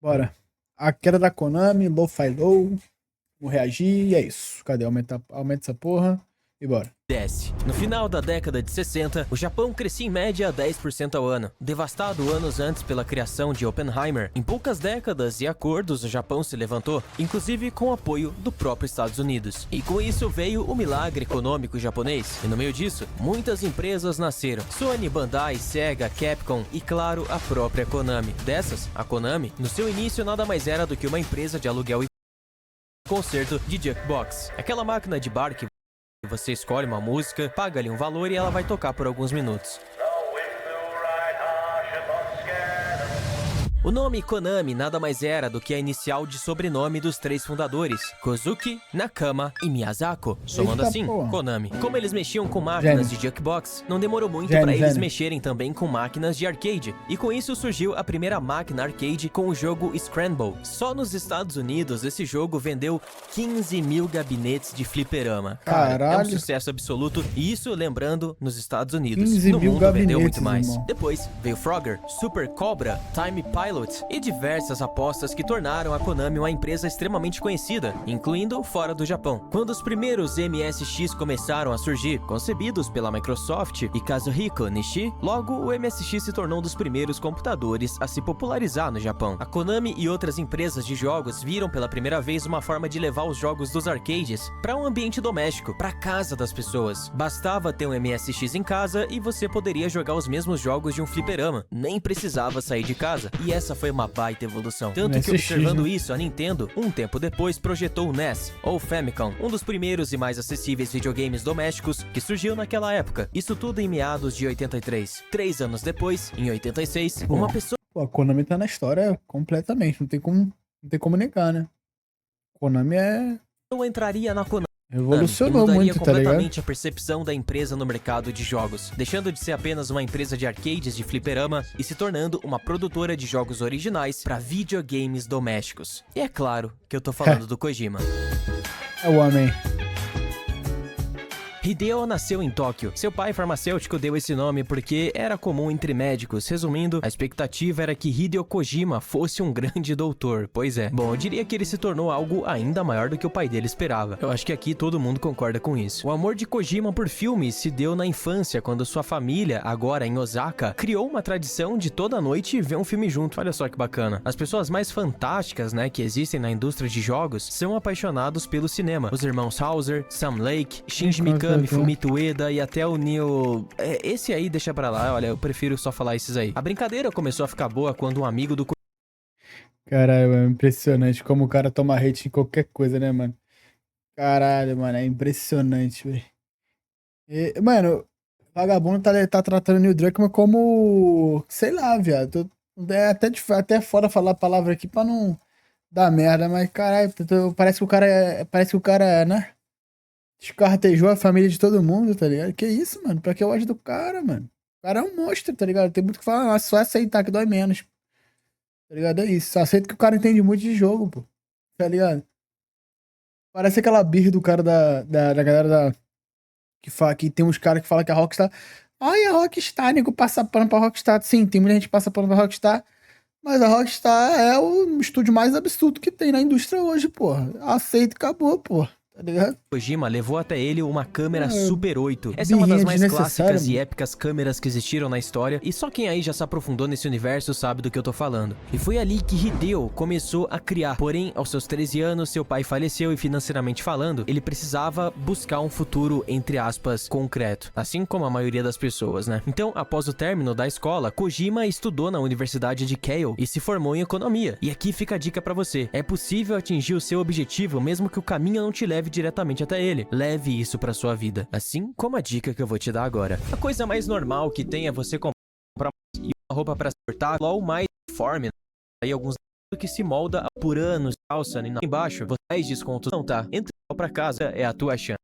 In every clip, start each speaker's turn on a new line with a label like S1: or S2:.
S1: Bora. A queda da Konami, Lo-Fi Low. Vou reagir e é isso. Cadê? Aumenta essa porra e bora.
S2: Desce. No final da década de 60, o Japão crescia em média 10% ao ano. Devastado anos antes pela criação de Oppenheimer, em poucas décadas e acordos o Japão se levantou, inclusive com o apoio do próprio Estados Unidos. E com isso veio o milagre econômico japonês. E no meio disso, muitas empresas nasceram. Sony, Bandai, Sega, Capcom e, claro, a própria Konami. Dessas, a Konami, no seu início nada mais era do que uma empresa de aluguel e conserto de jukebox. Aquela máquina de bar que você escolhe uma música, paga ali um valor e ela vai tocar por alguns minutos. O nome Konami nada mais era do que a inicial de sobrenome dos três fundadores, Kozuki, Nakama e Miyazaki, somando
S1: Eita,
S2: assim,
S1: porra.
S2: Konami. Como eles mexiam com máquinas de jukebox, não demorou muito para eles mexerem também com máquinas de arcade, e com isso surgiu a primeira máquina arcade com o jogo Scramble. Só nos Estados Unidos esse jogo vendeu 15 mil gabinetes de fliperama. Cara, é um sucesso absoluto, e isso lembrando nos Estados Unidos.
S1: 15
S2: No
S1: mil
S2: mundo vendeu muito
S1: gabinetes,
S2: mais.
S1: irmão.
S2: Depois veio Frogger, Super Cobra, Time Pilot e diversas apostas que tornaram a Konami uma empresa extremamente conhecida, incluindo fora do Japão. Quando os primeiros MSX começaram a surgir, concebidos pela Microsoft e Kazuhiko Nishi, logo o MSX se tornou um dos primeiros computadores a se popularizar no Japão. A Konami e outras empresas de jogos viram pela primeira vez uma forma de levar os jogos dos arcades para um ambiente doméstico, para casa das pessoas. Bastava ter um MSX em casa e você poderia jogar os mesmos jogos de um fliperama, nem precisava sair de casa. E essa foi uma baita evolução. Tanto que observando isso, a Nintendo, um tempo depois, projetou o NES, ou Famicom, um dos primeiros e mais acessíveis videogames domésticos que surgiu naquela época. Isso tudo em meados de 83. 3 anos depois, em 86, uma pessoa...
S1: Pô, a Konami tá na história completamente, não tem como negar, né? Konami
S2: entraria na Konami.
S1: Revolucionou
S2: e mudaria
S1: muito, tá ligado?
S2: completamente a percepção da empresa no mercado de jogos, deixando de ser apenas uma empresa de arcades de fliperama e se tornando uma produtora de jogos originais para videogames domésticos. E é claro que eu tô falando do Kojima.
S1: É o homem.
S2: Hideo nasceu em Tóquio. Seu pai farmacêutico deu esse nome porque era comum entre médicos. Resumindo, a expectativa era que Hideo Kojima fosse um grande doutor. Pois é. Bom, eu diria que ele se tornou algo ainda maior do que o pai dele esperava. Eu acho que aqui todo mundo concorda com isso. O amor de Kojima por filmes se deu na infância, quando sua família, agora em Osaka, criou uma tradição de toda noite ver um filme junto. Olha só que bacana. As pessoas mais fantásticas, né, que existem na indústria de jogos, são apaixonados pelo cinema. Os irmãos Hauser, Sam Lake, Shinji Mikami, Fumito Ueda e até o Neil... Esse aí deixa pra lá, olha, eu prefiro só falar esses aí. A brincadeira começou a ficar boa quando um amigo do...
S1: Caralho, é impressionante como o cara toma hate em qualquer coisa, né, mano? Caralho, mano, é impressionante, velho. Mano, o vagabundo tá tratando o Neil Druckmann como... Sei lá, viado. É até fora falar a palavra aqui pra não dar merda, mas caralho, parece que o cara né? Descartejou a família de todo mundo, tá ligado? Que isso, mano? Pra que eu gosto do cara, mano? O cara é um monstro, tá ligado? Tem muito o que falar, só aceitar que dói menos. Tá ligado? É isso. Só aceita que o cara entende muito de jogo, pô. Tá ligado? Parece aquela birra do cara da galera que tem uns caras que falam que a Rockstar. Ai, a Rockstar, nego, passa pano pra Rockstar. Sim, tem muita gente que passa pano pra Rockstar. Mas a Rockstar é o estúdio mais absurdo que tem na indústria hoje, porra. Aceita e acabou, porra. Tá ligado?
S2: Kojima levou até ele uma câmera Super 8. Essa é uma das mais clássicas e épicas câmeras que existiram na história, e só quem aí já se aprofundou nesse universo sabe do que eu tô falando. E foi ali que Hideo começou a criar. Porém, aos seus 13 anos, seu pai faleceu e, financeiramente falando, ele precisava buscar um futuro, entre aspas, concreto. Assim como a maioria das pessoas, né? Então, após o término da escola, Kojima estudou na Universidade de Keio e se formou em economia. E aqui fica a dica pra você. É possível atingir o seu objetivo mesmo que o caminho não te leve diretamente até ele. Leve isso pra sua vida, assim como a dica que eu vou te dar agora. A coisa mais normal que tem é você comprar uma roupa pra se cortar, ou mais uniforme, aí alguns que se molda por anos, calça e embaixo, você faz descontos, não tá? Entra pra casa, é a tua chance.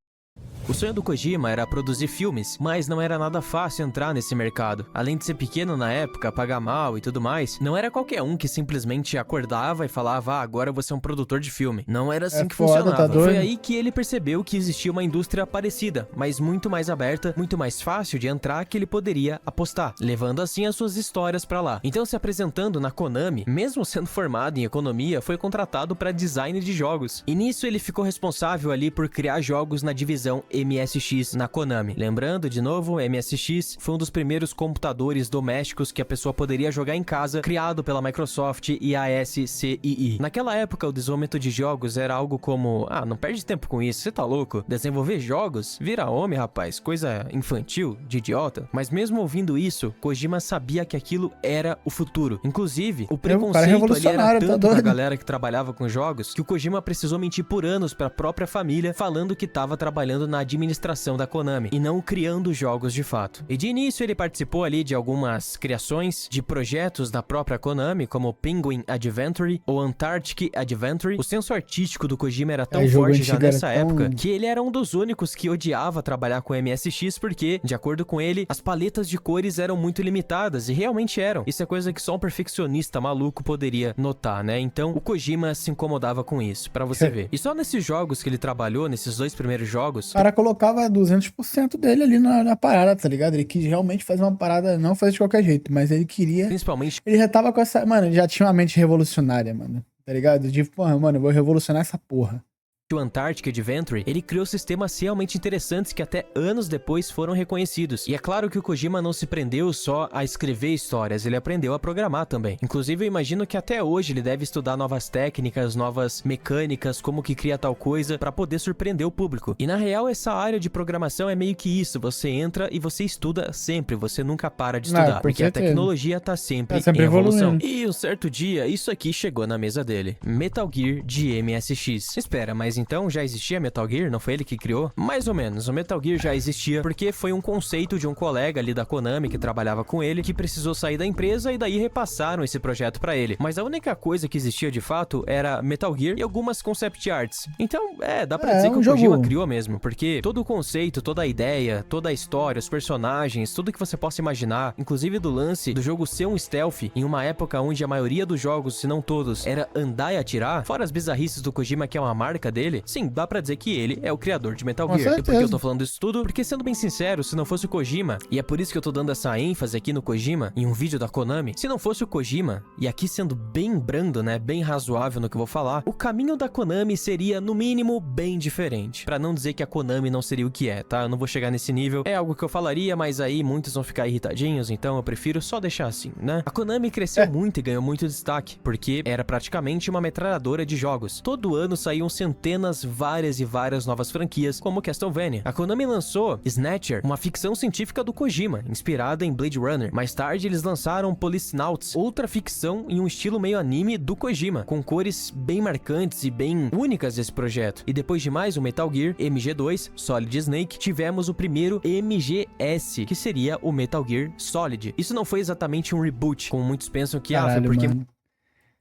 S2: O sonho do Kojima era produzir filmes, mas não era nada fácil entrar nesse mercado. Além de ser pequeno na época, pagar mal e tudo mais, não era qualquer um que simplesmente acordava e falava, ah, agora você é um produtor de filme. Não era assim que
S1: foda,
S2: funcionava.
S1: tá doido?
S2: Foi aí que ele percebeu que existia uma indústria parecida, mas muito mais aberta, muito mais fácil de entrar, que ele poderia apostar, levando assim as suas histórias pra lá. Então, se apresentando na Konami, mesmo sendo formado em economia, foi contratado para design de jogos. E nisso ele ficou responsável ali por criar jogos na divisão MSX na Konami. Lembrando, de novo, MSX foi um dos primeiros computadores domésticos que a pessoa poderia jogar em casa, criado pela Microsoft e a SCII. Naquela época, o desenvolvimento de jogos era algo como, ah, não perde tempo com isso, você tá louco? Desenvolver jogos? Vira homem, rapaz, coisa infantil, de idiota. Mas mesmo ouvindo isso, Kojima sabia que aquilo era o futuro. Inclusive, o preconceito ali era tanto da galera que trabalhava com jogos, que o Kojima precisou mentir por anos pra própria família, falando que estava trabalhando na administração da Konami, e não criando jogos de fato. E de início ele participou ali de algumas criações de projetos da própria Konami, como Penguin Adventure ou Antarctic Adventure. O senso artístico do Kojima era tão forte já nessa época, que ele era um dos únicos que odiava trabalhar com MSX, porque, de acordo com ele, as paletas de cores eram muito limitadas, e realmente eram. Isso é coisa que só um perfeccionista maluco poderia notar, né? Então, o Kojima se incomodava com isso, pra você ver. E só nesses jogos que ele trabalhou, nesses 2 primeiros jogos...
S1: O cara colocava 200% dele ali na parada, tá ligado? Ele quis realmente fazer uma parada, não fazer de qualquer jeito, mas ele queria...
S2: Principalmente...
S1: Ele já tava com essa... Mano, ele já tinha uma mente revolucionária, mano. Tá ligado? De, porra, mano, eu vou revolucionar essa porra.
S2: O Antarctic Adventure, ele criou sistemas realmente interessantes que até anos depois foram reconhecidos. E é claro que o Kojima não se prendeu só a escrever histórias, ele aprendeu a programar também. Inclusive, eu imagino que até hoje ele deve estudar novas técnicas, novas mecânicas, como que cria tal coisa, pra poder surpreender o público. E na real, essa área de programação é meio que isso, você entra e você estuda sempre, você nunca para de estudar, porque a tecnologia tá sempre em evolução. E um certo dia, isso aqui chegou na mesa dele. Metal Gear de MSX. Espera, mas então já existia Metal Gear? Não foi ele que criou? Mais ou menos, o Metal Gear já existia porque foi um conceito de um colega ali da Konami que trabalhava com ele, que precisou sair da empresa e daí repassaram esse projeto pra ele. Mas a única coisa que existia de fato era Metal Gear e algumas concept arts. Então, dá pra dizer que o Kojima criou mesmo, porque todo o conceito, toda a ideia, toda a história, os personagens, tudo que você possa imaginar, inclusive do lance do jogo ser um stealth, em uma época onde a maioria dos jogos, se não todos, era andar e atirar, fora as bizarrices do Kojima que é uma marca dele, sim, dá pra dizer que ele é o criador de Metal Gear. E por que eu tô falando isso tudo? Porque, sendo bem sincero, se não fosse o Kojima, e é por isso que eu tô dando essa ênfase aqui no Kojima, em um vídeo da Konami, se não fosse o Kojima, e aqui sendo bem brando, né, bem razoável no que eu vou falar, o caminho da Konami seria, no mínimo, bem diferente. Pra não dizer que a Konami não seria o que é, tá? Eu não vou chegar nesse nível. É algo que eu falaria, mas aí muitos vão ficar irritadinhos, então eu prefiro só deixar assim, né? A Konami cresceu muito e ganhou muito destaque, porque era praticamente uma metralhadora de jogos. Todo ano saíam centenas, várias e várias novas franquias, como Castlevania. A Konami lançou Snatcher, uma ficção científica do Kojima, inspirada em Blade Runner. Mais tarde, eles lançaram Policenauts, outra ficção em um estilo meio anime do Kojima, com cores bem marcantes e bem únicas desse projeto. E depois de mais um Metal Gear, MG2, Solid Snake, tivemos o primeiro MGS, que seria o Metal Gear Solid. Isso não foi exatamente um reboot, como muitos pensam que foi porque...
S1: Mano.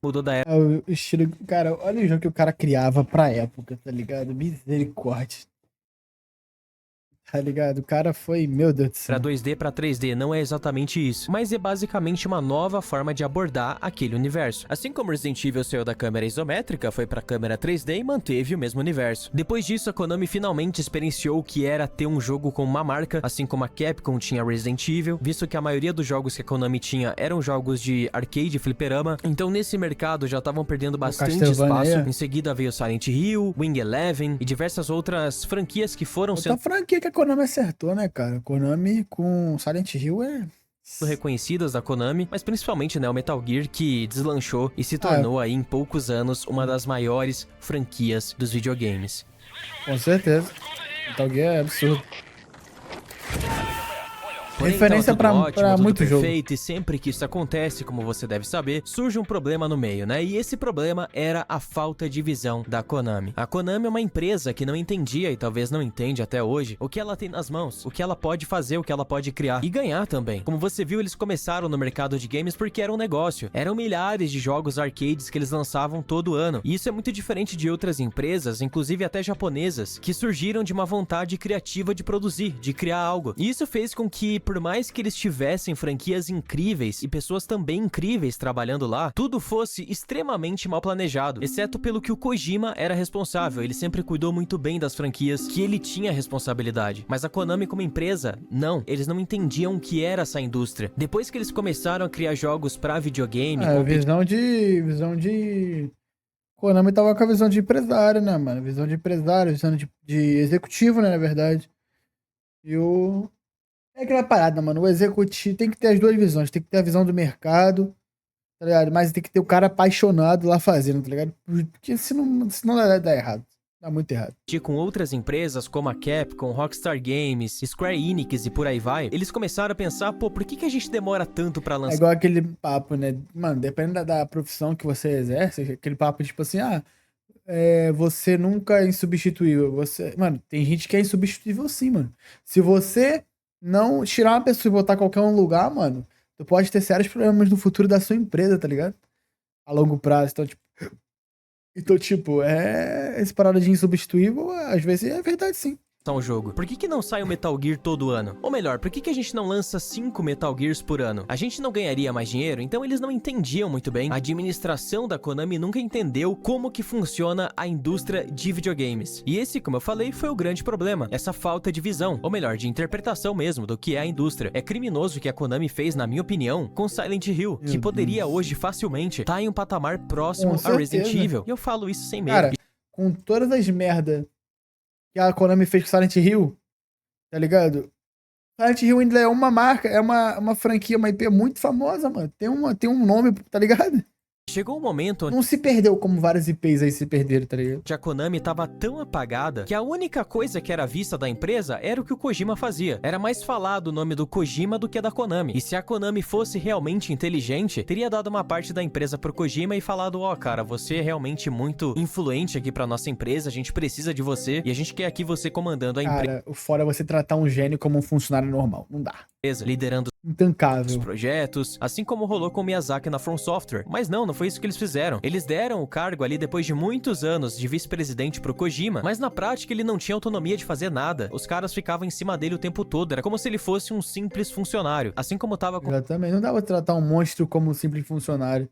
S2: Mudou da época.
S1: O estilo, cara, olha o jogo que o cara criava pra época, tá ligado? Misericórdia. Tá ligado? O cara foi, meu Deus do céu.
S2: Pra 2D pra 3D, não é exatamente isso, mas é basicamente uma nova forma de abordar aquele universo. Assim como Resident Evil saiu da câmera isométrica, foi pra câmera 3D e manteve o mesmo universo. Depois disso, a Konami finalmente experienciou o que era ter um jogo com uma marca, assim como a Capcom tinha Resident Evil, visto que a maioria dos jogos que a Konami tinha eram jogos de arcade e fliperama, então nesse mercado já estavam perdendo bastante espaço. Em seguida veio Silent Hill, Wing Eleven e diversas outras franquias que foram sendo...
S1: franquia que a Konami acertou, né, cara? Konami com Silent Hill
S2: reconhecidas da Konami, mas principalmente, né, o Metal Gear, que deslanchou e se tornou aí em poucos anos uma das maiores franquias dos videogames.
S1: Com certeza. Metal Gear é absurdo.
S2: Porém,
S1: Referência
S2: tava tudo ótimo,
S1: pra
S2: tudo
S1: muito jogo.
S2: perfeito, e sempre que isso acontece, como você deve saber, surge um problema no meio, né? E esse problema era a falta de visão da Konami. A Konami é uma empresa que não entendia, e talvez não entende até hoje, o que ela tem nas mãos, o que ela pode fazer, o que ela pode criar e ganhar também. Como você viu, eles começaram no mercado de games porque era um negócio. Eram milhares de jogos arcades que eles lançavam todo ano. E isso é muito diferente de outras empresas, inclusive até japonesas, que surgiram de uma vontade criativa de produzir, de criar algo. E isso fez com que, por mais que eles tivessem franquias incríveis e pessoas também incríveis trabalhando lá, tudo fosse extremamente mal planejado, exceto pelo que o Kojima era responsável. Ele sempre cuidou muito bem das franquias que ele tinha responsabilidade. Mas a Konami como empresa, não. Eles não entendiam o que era essa indústria. Depois que eles começaram a criar jogos pra videogame,
S1: Visão de... Konami tava com a visão de empresário, né, mano? Visão de empresário, visão de executivo, né, na verdade. E o... É aquela parada, mano. O executivo tem que ter as duas visões. Tem que ter a visão do mercado, tá ligado? Mas tem que ter o cara apaixonado lá fazendo, tá ligado? Porque senão dá errado. Dá muito errado.
S2: com outras empresas como a Capcom, Rockstar Games, Square Enix e por aí vai, eles começaram a pensar, pô, por que a gente demora tanto pra
S1: É
S2: lançar
S1: igual aquele papo, né? Mano, dependendo da profissão que você exerce, aquele papo tipo assim, você nunca é insubstituível. Mano, tem gente que é insubstituível sim, mano. Se você não tirar uma pessoa e botar qualquer um lugar, mano, tu pode ter sérios problemas no futuro da sua empresa, tá ligado? A longo prazo. Então, tipo, esse parada de insubstituível, às vezes é verdade sim.
S2: o jogo? Por que não sai um Metal Gear todo ano? Ou melhor, por que a gente não lança 5 Metal Gears por ano? A gente não ganharia mais dinheiro? Então eles não entendiam muito bem. A administração da Konami nunca entendeu como que funciona a indústria de videogames. E esse, como eu falei, foi o grande problema. Essa falta de visão, ou melhor, de interpretação mesmo do que é a indústria. É criminoso o que a Konami fez, na minha opinião, com Silent Hill, que poderia hoje facilmente estar em um patamar próximo a Resident Evil. E eu falo isso sem medo.
S1: Cara, com todas as merdas que a Konami fez com Silent Hill, tá ligado? Silent Hill ainda é uma marca, é uma franquia, uma IP muito famosa, mano. Tem um nome, tá ligado?
S2: Chegou um momento onde
S1: Não se perdeu como várias IPs aí se perderam, tá ligado?
S2: a Konami tava tão apagada que a única coisa que era vista da empresa era o que o Kojima fazia. Era mais falado o nome do Kojima do que da Konami. E se a Konami fosse realmente inteligente, teria dado uma parte da empresa pro Kojima e falado, cara, você é realmente muito influente aqui pra nossa empresa, a gente precisa de você e a gente quer aqui você comandando a
S1: Cara, o fora é você tratar um gênio como um funcionário normal. Não dá.
S2: empresa, liderando os
S1: Intancável.
S2: projetos, assim como rolou com o Miyazaki na From Software. Mas não foi isso que eles fizeram. Eles deram o cargo ali depois de muitos anos de vice-presidente pro Kojima, mas na prática ele não tinha autonomia de fazer nada. Os caras ficavam em cima dele o tempo todo, era como se ele fosse um simples funcionário. Assim como tava
S1: Exatamente. Não dá pra tratar um monstro como um simples funcionário,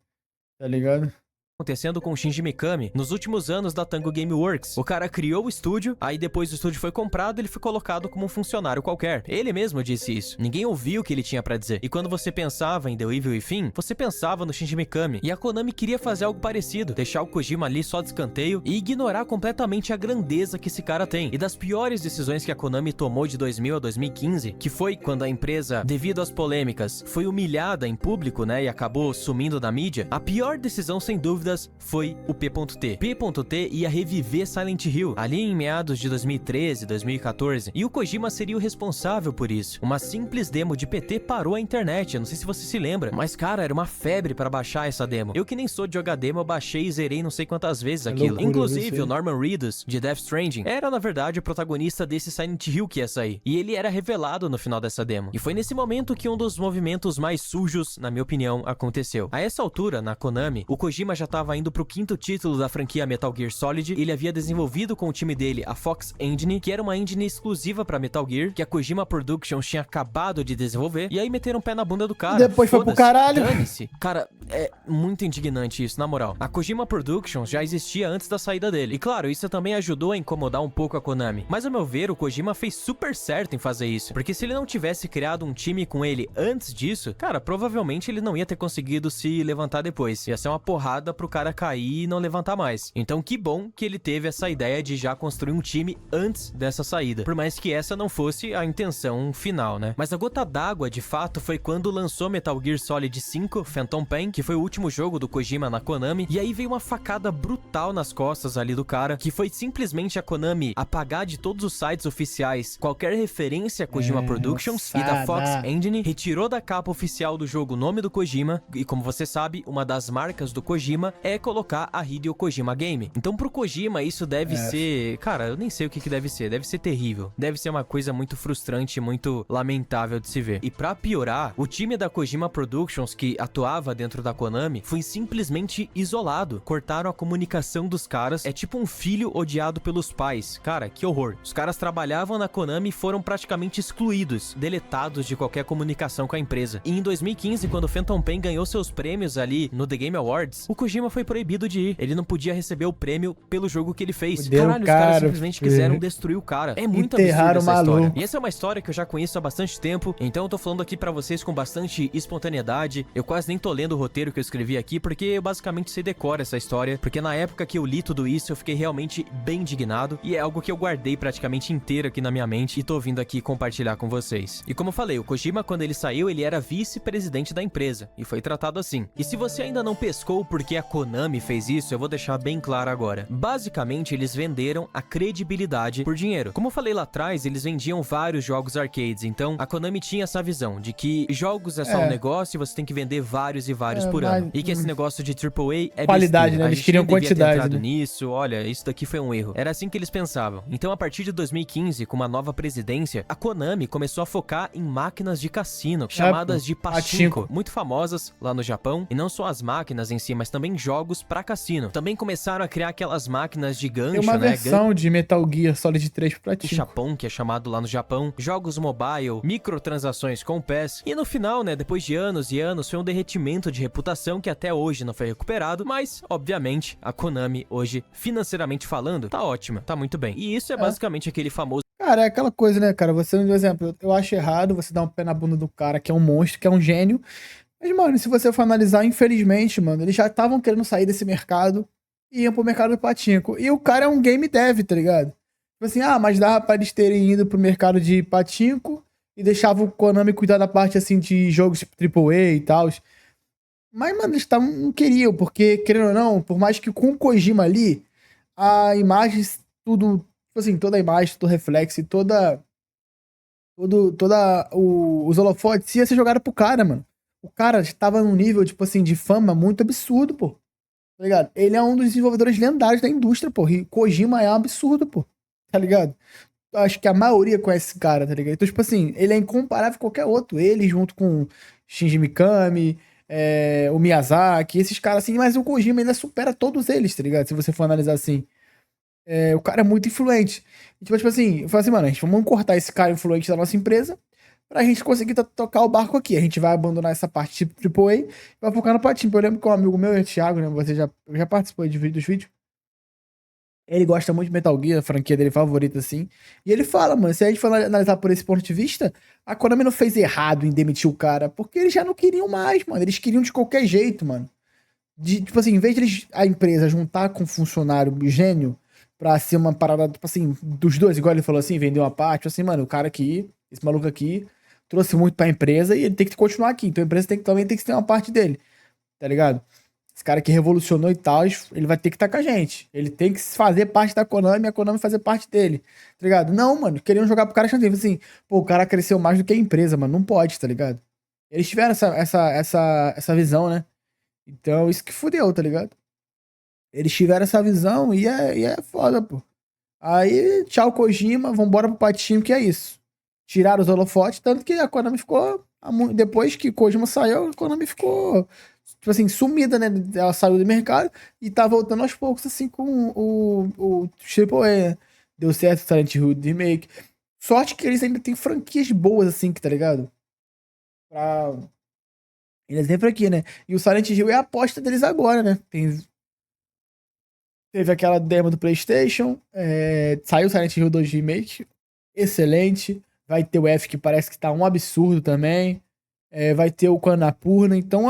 S1: tá ligado?
S2: acontecendo com o Shinji Mikami nos últimos anos da Tango Gameworks. O cara criou o estúdio, aí depois o estúdio foi comprado, ele foi colocado como um funcionário qualquer. Ele mesmo disse isso. Ninguém ouviu o que ele tinha pra dizer. E quando você pensava em The Evil Within, você pensava no Shinji Mikami. E a Konami queria fazer algo parecido, deixar o Kojima ali só de escanteio e ignorar completamente a grandeza que esse cara tem. E das piores decisões que a Konami tomou de 2000 a 2015, que foi quando a empresa, devido às polêmicas, foi humilhada em público, né, e acabou sumindo da mídia, a pior decisão, sem dúvidas, foi o P.T. P.T. ia reviver Silent Hill, ali em meados de 2013, 2014, e o Kojima seria o responsável por isso. Uma simples demo de PT parou a internet, eu não sei se você se lembra, mas cara, era uma febre pra baixar essa demo. Eu que nem sou de jogar demo, eu baixei e zerei não sei quantas vezes aquilo.
S1: Loucura,
S2: Inclusive, o Norman Reedus, de Death Stranding, era na verdade o protagonista desse Silent Hill que ia sair, e ele era revelado no final dessa demo. E foi nesse momento que um dos movimentos mais sujos, na minha opinião, aconteceu. A essa altura, na Konami, o Kojima já estava indo pro 5º título da franquia Metal Gear Solid. Ele havia desenvolvido com o time dele a Fox Engine, que era uma engine exclusiva pra Metal Gear, que a Kojima Productions tinha acabado de desenvolver, e aí meteram o pé na bunda do cara.
S1: Depois foi pro caralho.
S2: Dane-se. Cara, é muito indignante isso, na moral. A Kojima Productions já existia antes da saída dele. E claro, isso também ajudou a incomodar um pouco a Konami. Mas ao meu ver, o Kojima fez super certo em fazer isso. Porque se ele não tivesse criado um time com ele antes disso, cara, provavelmente ele não ia ter conseguido se levantar depois. Ia ser uma porrada pro pro cara cair e não levantar mais. Então que bom que ele teve essa ideia de já construir um time antes dessa saída, por mais que essa não fosse a intenção final, né? Mas a gota d'água, de fato, foi quando lançou Metal Gear Solid 5 Phantom Pain, que foi o último jogo do Kojima na Konami, e aí veio uma facada brutal nas costas ali do cara, que foi simplesmente a Konami apagar de todos os sites oficiais qualquer referência a Kojima Productions e da Fox Engine, retirou da capa oficial do jogo o nome do Kojima, e como você sabe, uma das marcas do Kojima é colocar a Hideo Kojima Game. Então pro Kojima isso deve ser... Cara, eu nem sei o que deve ser terrível. Deve ser uma coisa muito frustrante, muito lamentável de se ver. E pra piorar, o time da Kojima Productions, que atuava dentro da Konami, foi simplesmente isolado. Cortaram a comunicação dos caras, é tipo um filho odiado pelos pais. Cara, que horror. Os caras trabalhavam na Konami e foram praticamente excluídos, deletados de qualquer comunicação com a empresa. E em 2015, quando Phantom Pain ganhou seus prêmios ali no The Game Awards, o Kojima foi proibido de ir. Ele não podia receber o prêmio pelo jogo que ele fez. Caralho, os caras simplesmente quiseram destruir o cara. É muito absurdo essa história. E essa é uma história que eu já conheço há bastante tempo, então eu tô falando aqui pra vocês com bastante espontaneidade. Eu quase nem tô lendo o roteiro que eu escrevi aqui, porque eu basicamente sei decora essa história, porque na época que eu li tudo isso, eu fiquei realmente bem indignado, e é algo que eu guardei praticamente inteiro aqui na minha mente, e tô vindo aqui compartilhar com vocês. E como eu falei, o Kojima, quando ele saiu, ele era vice-presidente da empresa, e foi tratado assim. E se você ainda não pescou porque a Konami fez isso, eu vou deixar bem claro agora. Basicamente, eles venderam a credibilidade por dinheiro. Como eu falei lá atrás, eles vendiam vários jogos arcades, então a Konami tinha essa visão de que jogos é só um negócio e você tem que vender vários e vários por ano. E que esse negócio de AAA é
S1: qualidade,
S2: besteira.
S1: né? Eles queriam quantidade, né?
S2: Nisso, olha, isso daqui foi um erro. Era assim que eles pensavam. Então, a partir de 2015, com uma nova presidência, a Konami começou a focar em máquinas de cassino, chamadas de pachinko, muito famosas lá no Japão. E não só as máquinas em si, mas também jogos pra cassino. Também começaram a criar aquelas máquinas de gancho,
S1: né? Tem uma versão de Metal Gear Solid 3 pra
S2: o Chapon, que é chamado lá no Japão, jogos mobile, microtransações com PES, e no final, né, depois de anos e anos, foi um derretimento de reputação que até hoje não foi recuperado, mas, obviamente, a Konami hoje, financeiramente falando, tá ótima, tá muito bem. E isso é basicamente aquele famoso...
S1: Cara, é aquela coisa, né, cara, você, por exemplo, eu acho errado você dar um pé na bunda do cara que é um monstro, que é um gênio, mas, mano, se você for analisar, infelizmente, mano, eles já estavam querendo sair desse mercado e iam pro mercado do patinco, e o cara é um game dev, tá ligado? Tipo assim, mas dava pra eles terem ido pro mercado de patinco e deixava o Konami cuidar da parte, assim, de jogos tipo AAA e tal. Mas, mano, eles não queriam, porque, querendo ou não, por mais que com o Kojima ali, a imagem, tudo, tipo assim, toda a imagem, todo o reflexo e os holofotes ia ser jogado pro cara, mano. O cara estava num nível, tipo assim, de fama muito absurdo, pô. Tá ligado? Ele é um dos desenvolvedores lendários da indústria, pô. E Kojima é um absurdo, pô. Tá ligado? Eu acho que a maioria conhece esse cara, tá ligado? Então, tipo assim, ele é incomparável com qualquer outro. Ele junto com Shinji Mikami, o Miyazaki, esses caras assim, mas o Kojima ainda supera todos eles, tá ligado? Se você for analisar assim. O cara é muito influente. E, tipo assim, eu falo assim, mano, vamos cortar esse cara influente da nossa empresa pra gente conseguir tocar o barco aqui. A gente vai abandonar essa parte tipo AAA e vai focar no patinho. Eu lembro que um amigo meu, o Thiago, né? Você já participou dos vídeos. Ele gosta muito de Metal Gear, a franquia dele favorita, assim. E ele fala, mano, se a gente for analisar por esse ponto de vista, a Konami não fez errado em demitir o cara, porque eles já não queriam mais, mano. Eles queriam de qualquer jeito, mano. Tipo assim, em vez de a empresa juntar com um funcionário gênio pra ser uma parada, tipo assim, dos dois, igual ele falou assim, vender uma parte, assim, mano, o cara aqui, esse maluco aqui, trouxe muito pra empresa e ele tem que continuar aqui. Então a empresa também tem que ter uma parte dele, tá ligado? Esse cara que revolucionou e tal, ele vai ter que estar com a gente. Ele tem que fazer parte da Konami e a Konami fazer parte dele. Tá ligado? Não, mano. Queriam jogar pro cara chanteio. Assim, pô, o cara cresceu mais do que a empresa, mano. Não pode, tá ligado? Eles tiveram essa visão, né? Então, isso que fudeu, tá ligado? Eles tiveram essa visão e é foda, pô. Aí, tchau, Kojima, vambora pro patinho, que é isso. Tiraram os holofotes, tanto que a Konami ficou... Depois que Kojima saiu, a Konami ficou... Tipo assim, sumida, né? Ela saiu do mercado e tá voltando aos poucos, assim, com o AAA, né? Deu certo o Silent Hill Remake. Sorte que eles ainda têm franquias boas, assim, que tá ligado? Eles têm franquia, né? E o Silent Hill é a aposta deles agora, né? Teve aquela demo do PlayStation, saiu o Silent Hill 2 Remake, excelente. Vai ter o F que parece que tá um absurdo também. Vai ter o Annapurna. Então,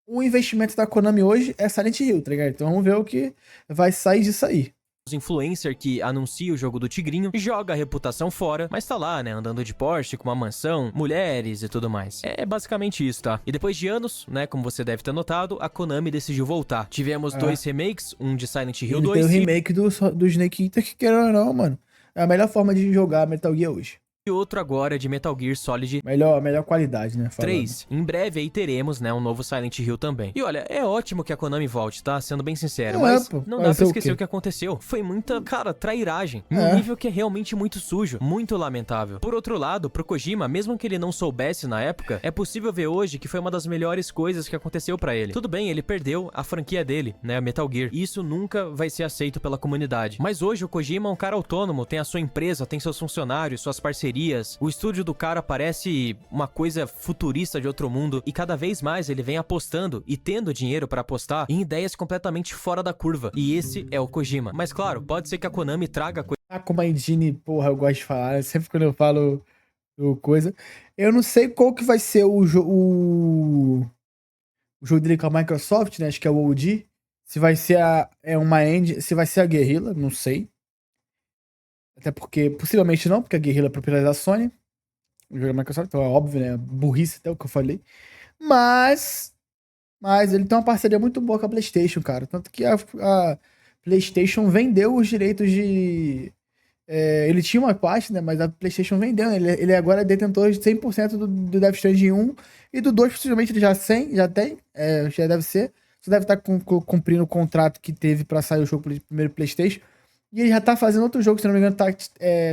S1: o investimento da Konami hoje é Silent Hill, tá ligado? Então vamos ver o que vai sair disso aí.
S2: Influencer que anuncia o jogo do Tigrinho, joga a reputação fora, mas tá lá, né, andando de Porsche, com uma mansão, mulheres e tudo mais. É basicamente isso, tá? E depois de anos, né, como você deve ter notado, a Konami decidiu voltar. Tivemos 2 remakes, um de Silent Hill
S1: Ele
S2: 2
S1: tem o
S2: e
S1: remake do Snake Eater, que querendo ou não, mano, é a melhor forma de jogar Metal Gear hoje.
S2: outro agora de Metal Gear Solid
S1: Melhor qualidade, né? Falando.
S2: 3. Em breve aí teremos, né, um novo Silent Hill também. E olha, é ótimo que a Konami volte, tá? Sendo bem sincero, mas
S1: pô,
S2: não
S1: vai
S2: dá
S1: ser
S2: pra
S1: o
S2: esquecer
S1: quê?
S2: o que aconteceu. Foi muita, cara, trairagem. Num
S1: É.
S2: nível que é realmente muito sujo, muito lamentável. Por outro lado, pro Kojima, mesmo que ele não soubesse na época, é possível ver hoje que foi uma das melhores coisas que aconteceu pra ele. Tudo bem, ele perdeu a franquia dele, né, a Metal Gear. E isso nunca vai ser aceito pela comunidade. Mas hoje o Kojima é um cara autônomo, tem a sua empresa, tem seus funcionários, suas parcerias. O estúdio do cara parece uma coisa futurista de outro mundo e cada vez mais ele vem apostando e tendo dinheiro pra apostar em ideias completamente fora da curva. E esse é o Kojima. Mas claro, pode ser que a Konami traga coisa.
S1: Ah, como a engine, porra, eu gosto de falar, né? Sempre quando eu falo coisa. Eu não sei qual que vai ser o jogo dele com a Microsoft, né? Acho que é o OG. Se vai ser uma engine, se vai ser a Guerrilla, não sei. Até porque, possivelmente não, porque a Guerrilla é propriedade da Sony. O jogo da Microsoft, então é óbvio, né? Burrice até o que eu falei. Mas ele tem uma parceria muito boa com a PlayStation, cara. Tanto que a PlayStation vendeu os direitos de. Ele tinha uma parte, né? Mas a PlayStation vendeu, né? Ele agora é detentor de 100% do Death Stranding 1 e do 2, possivelmente ele já tem. Já deve ser. Você deve estar cumprindo o contrato que teve pra sair o jogo primeiro PlayStation. E ele já tá fazendo outro jogo, se não me engano,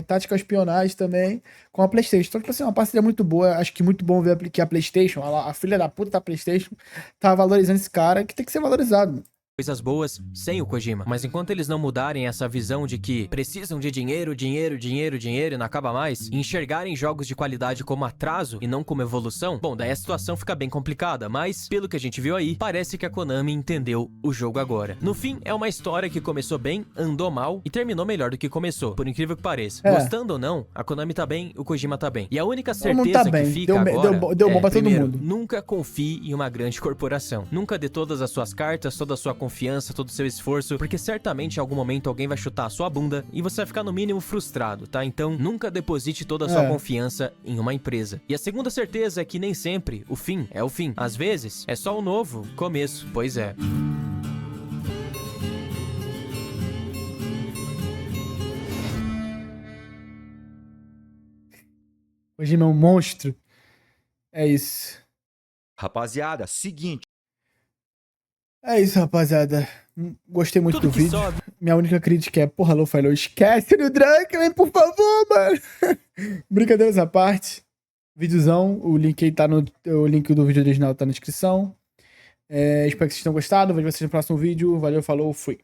S1: Tática Espionagem também, com a PlayStation. Então, tipo assim, uma parceria muito boa. Acho que muito bom ver que a PlayStation, a filha da puta da PlayStation, tá valorizando esse cara, que tem que ser valorizado, mano.
S2: Coisas boas sem o Kojima. Mas enquanto eles não mudarem essa visão de que precisam de dinheiro, dinheiro, dinheiro, dinheiro e não acaba mais, e enxergarem jogos de qualidade como atraso e não como evolução, bom, daí a situação fica bem complicada, mas pelo que a gente viu aí, parece que a Konami entendeu o jogo agora. No fim, é uma história que começou bem, andou mal e terminou melhor do que começou, por incrível que pareça. Gostando ou não, a Konami tá bem, o Kojima tá bem. E a única certeza que fica agora
S1: deu bom pra todo
S2: primeiro,
S1: mundo.
S2: nunca confie em uma grande corporação. Nunca dê todas as suas cartas, toda a sua confiança, todo o seu esforço, porque certamente em algum momento alguém vai chutar a sua bunda e você vai ficar no mínimo frustrado, tá? Então, nunca deposite toda a sua confiança em uma empresa. E a segunda certeza é que nem sempre o fim é o fim. Às vezes, é só um novo começo. Pois é.
S1: Kojima é um monstro. É isso.
S3: Rapaziada, seguinte.
S1: É isso, rapaziada. Gostei muito
S2: Tudo
S1: do
S2: que
S1: vídeo.
S2: sobe.
S1: Minha única crítica é, porra, Lou falou, esquece do Drunkman, por favor, mano. Brincadeiras à parte. Videozão, o link aí tá o link do vídeo original tá na descrição. Espero que vocês tenham gostado. Vejo vocês no próximo vídeo. Valeu, falou, fui.